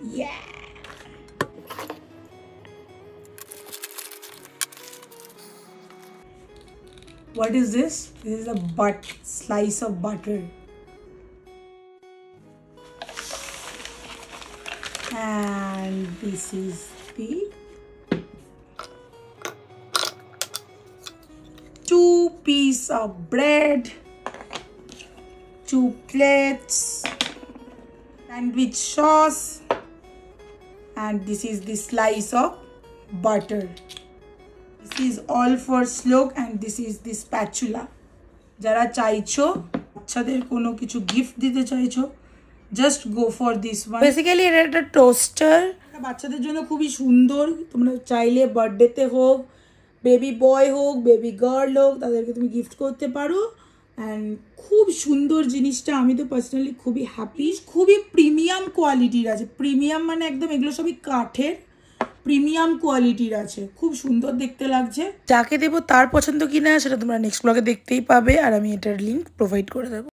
Yeah. What is this? This is a slice of butter. And this is the 2 pieces of bread, 2 plates, sandwich sauce, and this is the slice of butter. This is all for Shlok, and this is the spatula. যারা চাইছো বাচ্চাদের কোনো কিছু gift দিতে চাইছো, just go for this one. Basically এটা একটা toaster, বাচ্চাদের জন্য খুবই সুন্দর। তোমরা চাইলে বার্থডেতে হোক, বেবি বয় হোক, বেবি গার্ল হোক, তাদেরকে তুমি গিফট করতে পারো। অ্যান্ড খুব সুন্দর জিনিসটা, আমি তো পার্সোনালি খুবই হ্যাপি। খুবই প্রিমিয়াম কোয়ালিটির আছে, প্রিমিয়াম মানে একদম এগুলো সবই কাঠের, প্রিমিয়াম কোয়ালিটির আছে, খুব সুন্দর দেখতে লাগছে। যাকে দেবো তার পছন্দ কিনা সেটা তোমরা নেক্সট ব্লগে দেখতেই পাবে, আর আমি এটার লিঙ্ক প্রোভাইড করে দেবো।